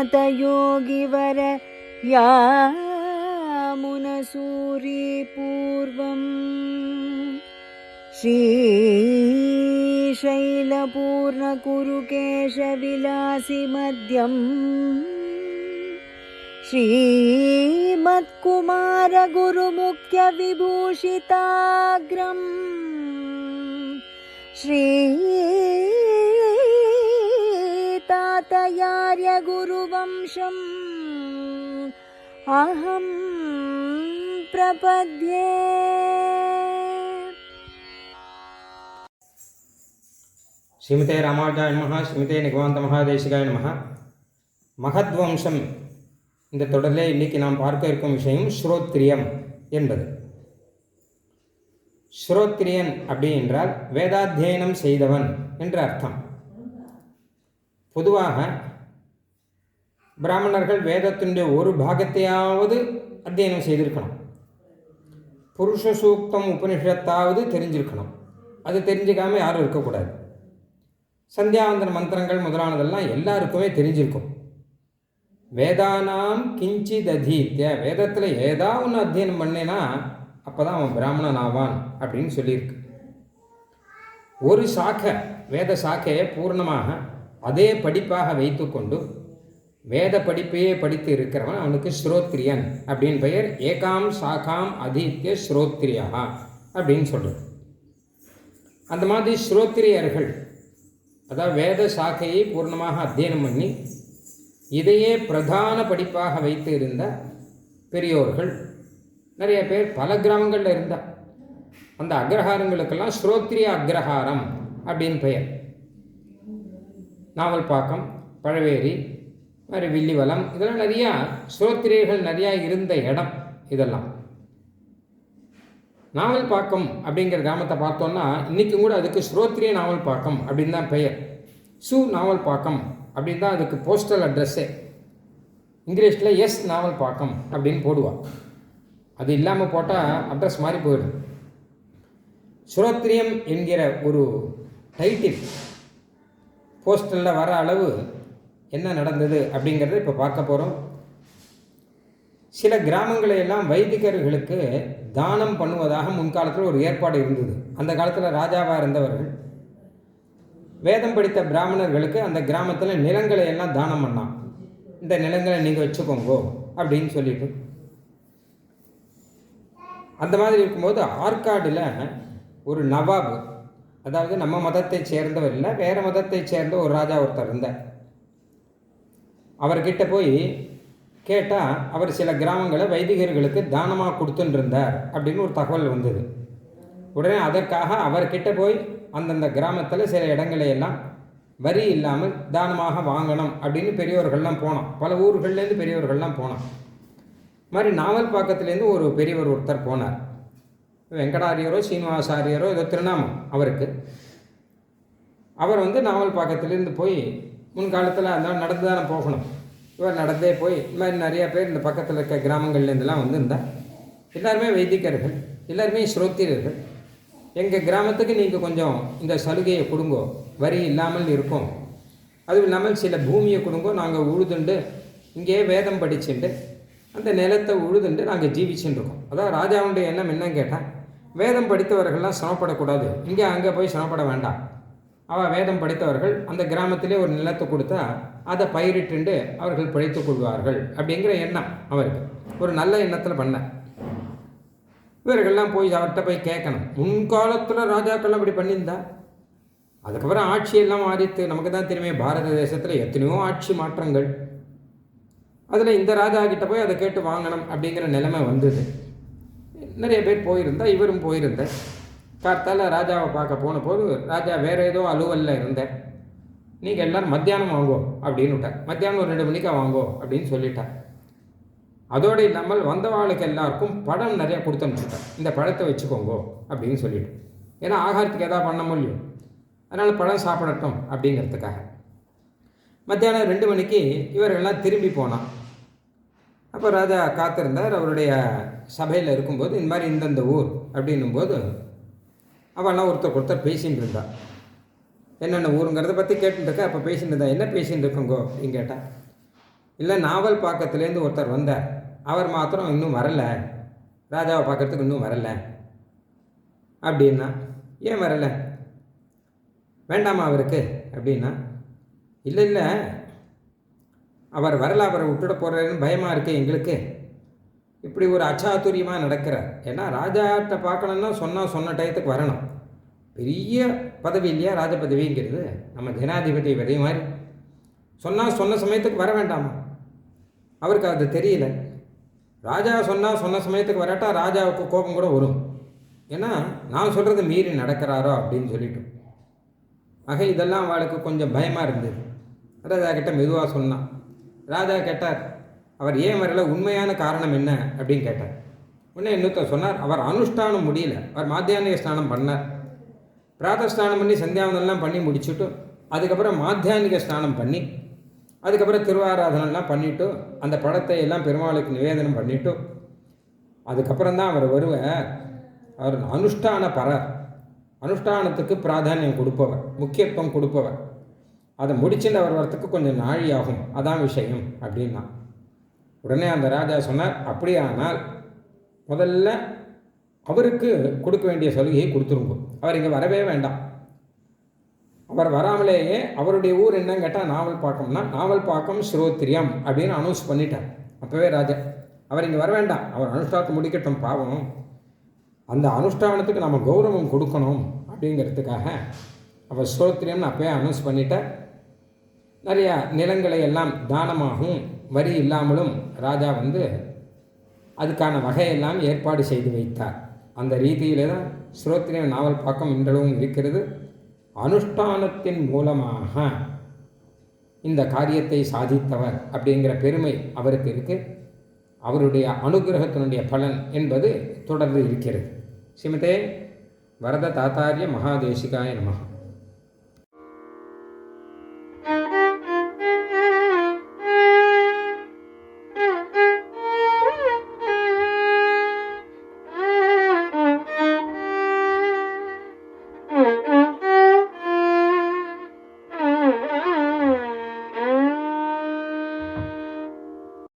श्रीनाथयोगिवर यामुनसूरीपूर्वम् श्रीशैलपूर्णकुरुकेशविलासिमध्यम् श्रीमत्कुमारगुरुमुख्यविभूषिताग्रम् श्रीतातयार्यगुरुवंशम् अहं प्रपद्ये. ஸ்ரீமதே ராமானுஜாய நமஹ. ஸ்ரீமதே நிகமாந்த மகாதேசிகாய நமஹ. மகத்வம்சம் இந்த தொடரிலே இன்றைக்கி நாம் பார்க்க இருக்கும் விஷயம் ஸ்ரோத்ரியம் என்பது. ஸ்ரோத்ரியன் அப்படி என்றால் வேதாத்தியனம் செய்தவன் என்று அர்த்தம். பொதுவாக பிராமணர்கள் வேதத்தினுடைய ஒரு பாகத்தையாவது அத்தியனம் செய்திருக்கணும். புருஷ சூக்தம் உபனிஷத்தாவது தெரிஞ்சிருக்கணும். அது தெரிஞ்சுக்காமல் யாரும் இருக்கக்கூடாது. சந்தியாவந்தன மந்திரங்கள் முதலானதெல்லாம் எல்லாருக்குமே தெரிஞ்சிருக்கும். வேதானாம் கிஞ்சித் அதீத்ய, வேதத்தில் ஏதாவது ஒன்று அத்தியனம் பண்ணினா அப்போ தான் அவன் பிராமணன் ஆவான் அப்படின்னு சொல்லியிருக்கு. ஒரு சாக்கை, வேத சாக்கையை பூர்ணமாக அதே படிப்பாக வைத்து கொண்டு வேத படிப்பையே படித்து இருக்கிறவன் அவனுக்கு ஸ்ரோத்ரியன் அப்படின்னு பெயர். ஏகாம் சாக்காம் அதீத்ய ஸ்ரோத்ரியா அப்படின்னு சொல்கிறது. அந்த மாதிரி ஸ்ரோத்ரியர்கள், அதாவது வேத சாக்கையை பூர்ணமாக அத்தியனம் பண்ணி இதையே பிரதான படிப்பாக வைத்து இருந்த பெரியோர்கள் நிறைய பேர் பல கிராமங்களில் இருந்தால் அந்த அக்ரஹாரங்களுக்கெல்லாம் ஸ்ரோத்ரிய அக்ரஹாரம் அப்படின்னு பெயர். நாவல்பாக்கம், பழவேரி, மாதிரி வில்லிவலம், இதெல்லாம் நிறையா ஸ்ரோத்ரியர்கள் நிறையா இருந்த இடம். இதெல்லாம் நாவல்பாக்கம் அப்படிங்கிற கிராமத்தை பார்த்தோன்னா இன்றைக்கும் கூட அதுக்கு ஸ்ரோத்ரிய நாவல்பாக்கம் அப்படின்னு தான் பெயர். நாவல்பாக்கம் அப்படின்னு தான் அதுக்கு போஸ்டல் அட்ரஸ்ஸே. இங்கிலீஷில் எஸ் நாவல்பாக்கம் அப்படின்னு போடுவாள். அது இல்லாமல் போட்டால் அட்ரஸ் மாறி போயிடும். ஸ்ரோத்ரியம் என்கிற ஒரு டைட்டில் போஸ்டலில் வர அளவு என்ன நடந்தது அப்படிங்கிறத இப்போ பார்க்க போகிறோம். சில கிராமங்களையெல்லாம் வைதிகர்களுக்கு தானம் பண்ணுவதாக முன்காலத்தில் ஒரு ஏற்பாடு இருந்தது. அந்த காலத்தில் ராஜாவாக இருந்தவர்கள் வேதம் படித்த பிராமணர்களுக்கு அந்த கிராமத்தில் நிலங்களை எல்லாம் தானம் பண்ணான். இந்த நிலங்களை நீங்கள் வச்சுக்கோங்கோ அப்படின்னு சொல்லிட்டு. அந்த மாதிரி இருக்கும்போது ஆற்காடில் ஒரு நவாப், அதாவது நம்ம மதத்தை சேர்ந்தவர் இல்லை, வேறு மதத்தை சேர்ந்த ஒரு ராஜா ஒருத்தர் இருந்தார். அவர்கிட்ட போய் கேட்டால் அவர் சில கிராமங்களை வைதிகர்களுக்கு தானமாக கொடுத்துட்டு இருந்தார் அப்படின்னு ஒரு தகவல் வந்தது. உடனே அதற்காக அவர்கிட்ட போய் அந்தந்த கிராமத்தில் சில இடங்களை எல்லாம் வரி இல்லாமல் தானமாக வாங்கணும் அப்படின்னு பெரியவர்கள்லாம் போனோம். பல ஊர்கள்லேருந்து பெரியவர்கள்லாம் போனோம். மாதிரி நாவல்பாக்கத்துலேருந்து ஒரு பெரியவர் ஒருத்தர் போனார். வெங்கடாரியரோ சீனிவாசாரியரோ ஏதோ திருநாமம் அவருக்கு. அவர் நாவல்பாக்கத்துலேருந்து போய் முன்காலத்தில் அதெல்லாம் நடந்து தானே போகணும். இவர் நடந்தே போய் இந்த மாதிரி நிறையா பேர் இந்த பக்கத்தில் இருக்க கிராமங்கள்லேருந்துலாம் வந்திருந்தார். எல்லாருமே வைதிகர்கள், எல்லாருமே ஸ்ரோத்தியர்கள். எங்கள் கிராமத்துக்கு நீங்கள் கொஞ்சம் இந்த சலுகையை கொடுங்கோ, வரி இல்லாமல் இருக்கும், அதுவும் இல்லாமல் சில பூமியை கொடுங்கோ, நாங்கள் உழுதுண்டு இங்கேயே வேதம் படிச்சுட்டு அந்த நிலத்தை உழுதுண்டு நாங்கள் ஜீவிச்சுட்டு இருக்கோம். அதாவது ராஜாவுடைய எண்ணம் என்னன்னு கேட்டால், வேதம் படித்தவர்கள்லாம் சிரமப்படக்கூடாது, இங்கே அங்கே போய் சிரமப்பட வேண்டாம். அவள் வேதம் படித்தவர்கள் அந்த கிராமத்திலே ஒரு நிலத்தை கொடுத்தா அதை பயிரிட்டு அவர்கள் பிழைத்துக் கொள்வார்கள் அப்படிங்கிற எண்ணம் அவருக்கு. ஒரு நல்ல எண்ணத்தில் பண்ண இவர்கள்லாம் போய் அவர்கிட்ட போய் கேட்கணும். முன்காலத்தில் ராஜாக்கள்லாம் அப்படி பண்ணியிருந்தா. அதுக்கப்புறம் ஆட்சியெல்லாம் மாறித்து. நமக்கு தான் தெரியுமே, பாரத தேசத்தில் எத்தனையோ ஆட்சி மாற்றங்கள். அதில் இந்த ராஜா கிட்ட போய் அதை கேட்டு வாங்கணும் அப்படிங்கிற நிலைமை வந்தது. நிறைய பேர் போயிருந்தா, இவரும் போயிருந்தார். கார்த்தால ராஜாவை பார்க்க போன போது ராஜா வேறு ஏதோ அலுவலில் இருந்தேன். நீங்கள் எல்லோரும் மத்தியானம் வாங்கோ அப்படின்னு விட்டார். மத்தியானம் ஒரு 2 மணிக்கா வாங்கோ அப்படின்னு சொல்லிட்டார். அதோடு இல்லாமல் வந்தவாளுக்கு எல்லாருக்கும் பழம் நிறையா கொடுத்து அனுப்பிச்சுட்டார். இந்த பழத்தை வச்சுக்கோங்கோ அப்படின்னு சொல்லிட்டு. ஏன்னா ஆகாரத்துக்கு எதாவது பண்ண முடியும், அதனால் பழம் சாப்பிடட்டும் அப்படிங்கிறதுக்காக. மத்தியானம் 2 மணிக்கு இவர்கள்லாம் திரும்பி போனான். அப்போ ராஜா காத்திருந்தார். அவருடைய சபையில் இருக்கும்போது இந்த மாதிரி இந்தந்த ஊர் அப்படின்னும்போது அவெல்லாம் ஒருத்தர் பேசின்னு இருந்தா. என்னென்ன ஊருங்கிறத பற்றி கேட்டுருக்கா. அப்போ பேசிட்டு இருந்தா. என்ன பேசின்னு இருக்குங்கோ அப்படின்னு கேட்டால், இல்லை நாவல் பாக்கத்துலேருந்து ஒருத்தர் வந்தார், அவர் மாத்திரம் இன்னும் வரலை, ராஜாவை பார்க்கறதுக்கு இன்னும் வரலை அப்படின்னா. ஏன் வரலை, வேண்டாமா அவருக்கு அப்படின்னா. இல்லை அவர் வரல, அவரை விட்டுட போகிறேன்னு பயமாக இருக்குது எங்களுக்கு. இப்படி ஒரு அச்சாத்துரியமாக நடக்கிறார். ஏன்னா ராஜாட்ட பார்க்கணுன்னா சொன்ன டயத்துக்கு வரணும். பெரிய பதவி இல்லையா ராஜ பதவிங்கிறது, நம்ம ஜனாதிபதி விதை மாதிரி. சொன்ன சமயத்துக்கு வர வேண்டாமா, அவருக்கு அது தெரியல. ராஜா சொன்ன சமயத்துக்கு வராட்டா ராஜாவுக்கு கோபம் கூட வரும். ஏன்னா நான் சொல்கிறது மீறி நடக்கிறாரோ அப்படின்னு சொல்லிட்டு. ஆக இதெல்லாம் அவளுக்கு கொஞ்சம் பயமாக இருந்தது. ராஜா கிட்ட மெதுவாக சொன்னான். ராஜா கேட்டார், அவர் ஏன் வரல, உண்மையான காரணம் என்ன அப்படின்னு கேட்டார். உடனே இன்னொருத்தர் சொன்னார், அவர் அனுஷ்டானம் முடியல, அவர் மாத்தியானிக ஸ்நானம் பண்ணார். பிராத்தஸ்நானம் பண்ணி சந்தியாவனெல்லாம் பண்ணி முடிச்சுட்டு அதுக்கப்புறம் மாத்தியானிக ஸ்நானம் பண்ணி அதுக்கப்புறம் திருவாராதனெல்லாம் பண்ணிவிட்டு அந்த படத்தை எல்லாம் பெருமாளுக்கு நிவேதனம் பண்ணிவிட்டு அதுக்கப்புறம் தான் அவர் வருவார். அவர் அனுஷ்டான பரர், அனுஷ்டானத்துக்கு பிராதானியம் கொடுப்பவர், முக்கியத்துவம் கொடுப்பவர். அதை முடிச்சுட்டு அவர் வரத்துக்கு கொஞ்சம் நாழி ஆகும், அதான் விஷயம் அப்படின்னா. உடனே அந்த ராஜா சொன்னார், அப்படியானால் முதல்ல அவருக்கு கொடுக்க வேண்டிய சலுகையை கொடுத்துருங்க, அவர் இங்கே வரவே வேண்டாம். அவர் வராமலேயே அவருடைய ஊர் என்னன்னு கேட்டால் நாவல் பாக்கம்னா, நாவல் பாக்கம் ஸ்ரோத்ரியம் அப்படின்னு அனௌன்ஸ் பண்ணிட்டார் அப்போவே ராஜா. அவர் இங்கே வர வேண்டாம், அவர் அனுஷ்டானத்தை முடிக்கட்டும், பாவம். அந்த அனுஷ்டானத்துக்கு நம்ம கௌரவம் கொடுக்கணும் அப்படிங்கிறதுக்காக அவர் ஸ்ரோத்ரியம்னு அப்போயே அனௌன்ஸ் பண்ணிட்டார். நிறையா நிலங்களை எல்லாம் தானமாகவும் வரி இல்லாமலும் ராஜா அதுக்கான வகையெல்லாம் ஏற்பாடு செய்து வைத்தார். அந்த ரீதியிலே தான் ஸ்ரோத்ரியம் நாவல் பாக்கம் இன்றளவும் இருக்கிறது. அனுஷ்டானத்தின் மூலமாக இந்த காரியத்தை சாதித்தவர் அப்படிங்கிற பெருமை அவருக்கு இருக்குது. அவருடைய அனுகிரகத்தினுடைய பலன் என்பது தொடர்ந்து இருக்கிறது. ஸ்ரீமதே வரத தாத்தாரிய மகாதேசிகாய நமஹ.